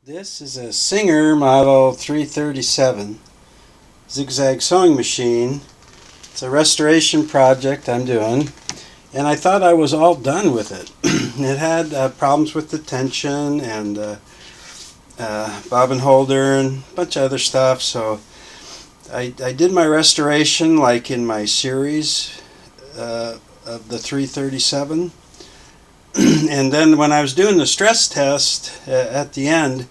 This is a Singer Model 337 zigzag sewing machine. It's a restoration project I'm doing, and I thought I was all done with it. It had problems with the tension and bobbin holder and a bunch of other stuff, so I did my restoration like in my series of the 337. And then when I was doing the stress test at the end,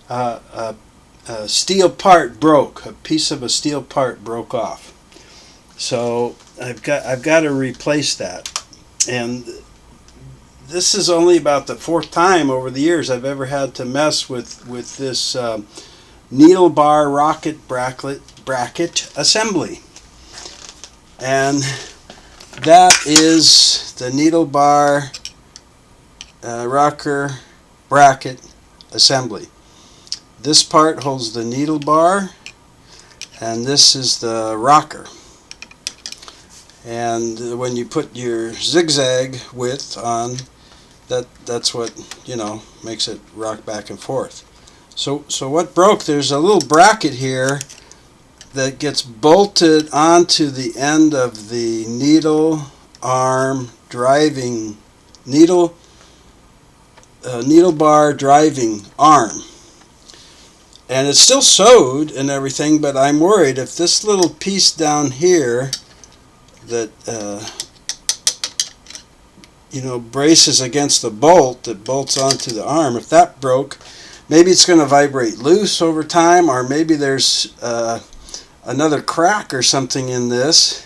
a steel part broke. A piece of a steel part broke off. So I've got to replace that. And this is only about the fourth time over the years I've ever had to mess with this needle bar rocket bracket assembly. And that is the needle bar rocker bracket assembly. This part holds the needle bar, and this is the rocker. And when you put your zigzag width on, that's what makes it rock back and forth. So what broke? There's a little bracket here that gets bolted onto the end of the needle arm driving needle bar driving arm. And it's still sewed and everything, but I'm worried if this little piece down here that braces against the bolt that bolts onto the arm, if that broke, maybe it's going to vibrate loose over time, or maybe there's another crack or something in this,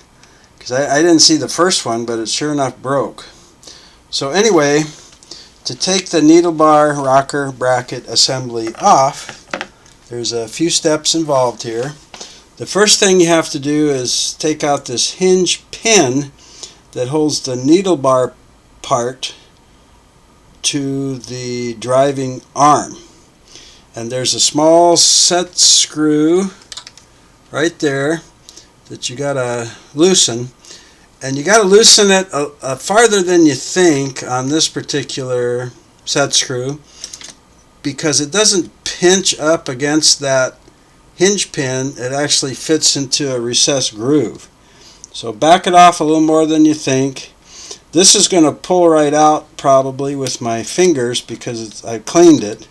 because I didn't see the first one, but it sure enough broke. So anyway, to take the needle bar rocker bracket assembly off, there's a few steps involved here. The first thing you have to do is take out this hinge pin that holds the needle bar part to the driving arm. And there's a small set screw right there that you gotta loosen. And you gotta loosen it farther than you think on this particular set screw, because it doesn't pinch up against that hinge pin. It actually fits into a recessed groove. So back it off a little more than you think. This is going to pull right out probably with my fingers because I cleaned it.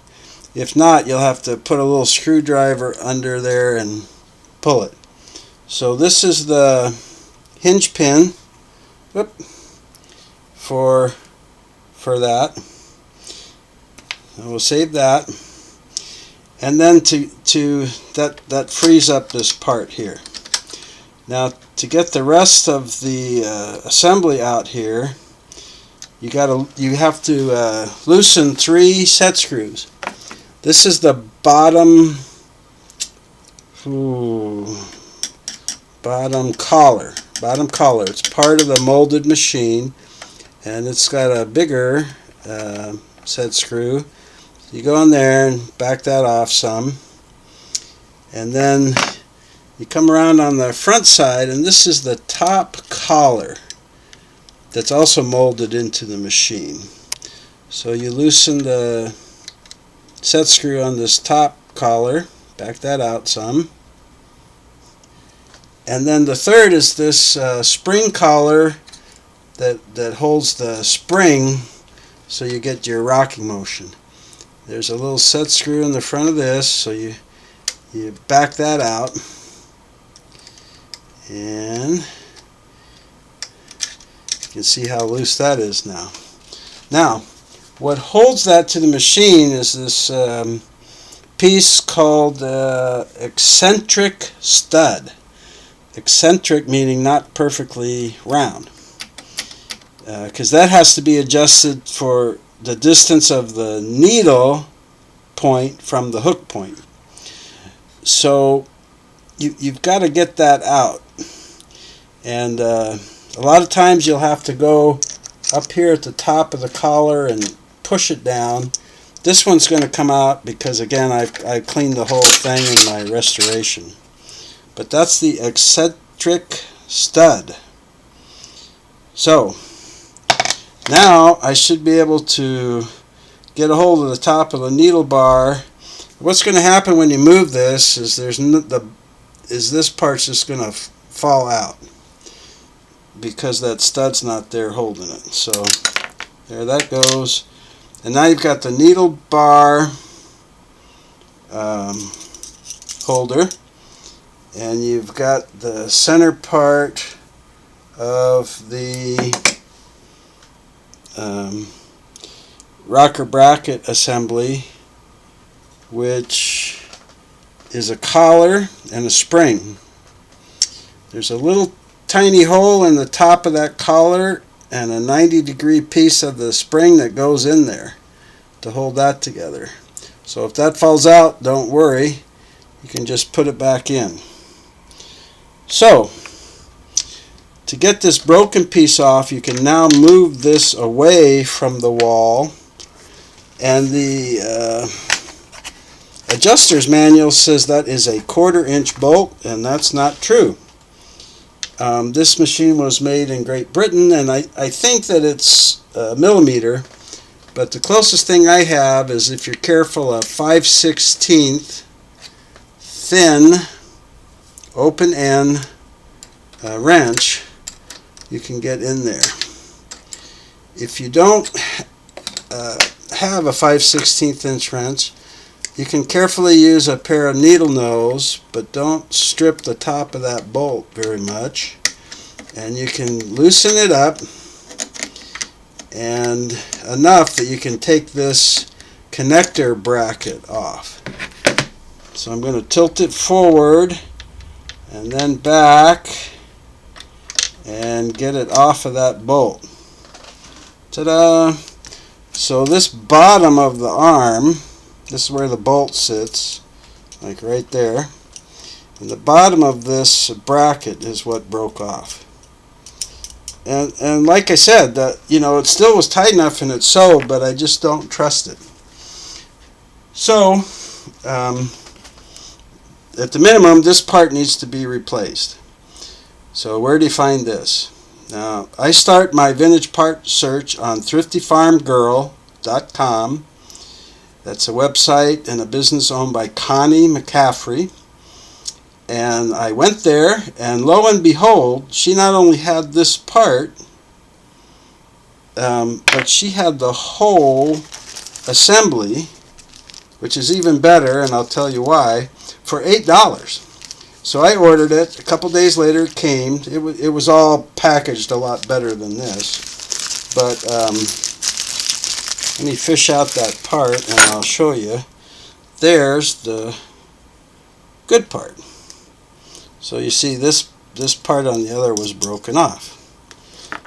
If not, you'll have to put a little screwdriver under there and pull it. So this is the hinge pin for that. And we'll save that. And then that frees up this part here. Now to get the rest of the assembly out here, you have to loosen 3 set screws. This is the bottom collar. It's part of the molded machine, and it's got a bigger set screw. You go in there and back that off some, and then you come around on the front side, and this is the top collar that's also molded into the machine. So you loosen the set screw on this top collar, back that out some, and then the third is this spring collar that holds the spring so you get your rocking motion. There's a little set screw in the front of this, so you back that out, and you can see how loose that is now. Now, what holds that to the machine is this piece called eccentric stud. Eccentric meaning not perfectly round, because that has to be adjusted for the distance of the needle point from the hook point. So you've got to get that out, and a lot of times you'll have to go up here at the top of the collar and push it down. This one's going to come out because again I've cleaned the whole thing in my restoration. But that's the eccentric stud. So now I should be able to get a hold of the top of the needle bar What's going to happen when you move this is this part's just going to fall out because that stud's not there holding it. So there that goes. And now you've got the needle bar holder, and you've got the center part of the rocker bracket assembly, which is a collar and a spring. There's a little tiny hole in the top of that collar and a 90-degree piece of the spring that goes in there to hold that together. So if that falls out, don't worry, you can just put it back in. So to get this broken piece off, you can now move this away from the wall, and the adjuster's manual says that is a 1/4 inch bolt, and that's not true. This machine was made in Great Britain, and I think that it's a millimeter, but the closest thing I have is, if you're careful, a 5/16 thin open end wrench you can get in there. If you don't have a 5/16 inch wrench, you can carefully use a pair of needle nose, but don't strip the top of that bolt very much. And you can loosen it up and enough that you can take this connector bracket off. So I'm going to tilt it forward and then back and get it off of that bolt. Ta-da! So this bottom of the arm, this is where the bolt sits, like right there. And the bottom of this bracket is what broke off. And like I said, it still was tight enough and it's sewed, but I just don't trust it. So, at the minimum, this part needs to be replaced. So where do you find this? Now, I start my vintage part search on thriftyfarmgirl.com. That's a website and a business owned by Connie McCaffrey. And I went there, and lo and behold, she not only had this part, but she had the whole assembly, which is even better, and I'll tell you why, for $8. So I ordered it. A couple days later it came. It was all packaged a lot better than this. But let me fish out that part, and I'll show you. There's the good part. So you see this part on the other was broken off.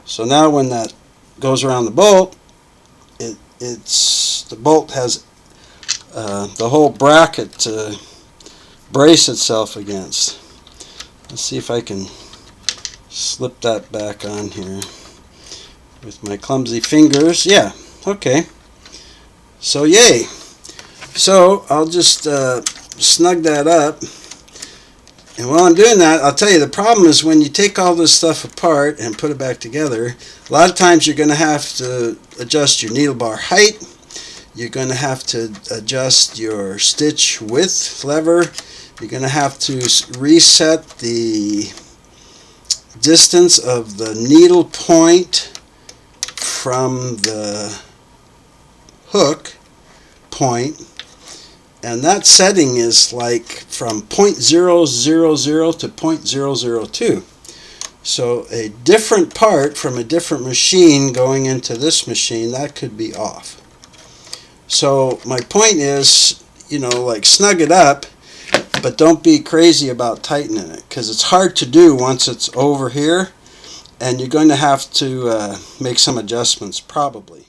So now when that goes around the bolt, the bolt has the whole bracket to brace itself against. Let's see if I can slip that back on here with my clumsy fingers. Yeah, okay. So yay. So I'll just snug that up. And while I'm doing that, I'll tell you, the problem is when you take all this stuff apart and put it back together, a lot of times you're going to have to adjust your needle bar height. You're going to have to adjust your stitch width lever. You're going to have to reset the distance of the needle point from the hook point. And that setting is like from 0.000 to 0.002. So a different part from a different machine going into this machine, that could be off. So my point is, like, snug it up, but don't be crazy about tightening it, because it's hard to do once it's over here, and you're going to have to make some adjustments probably.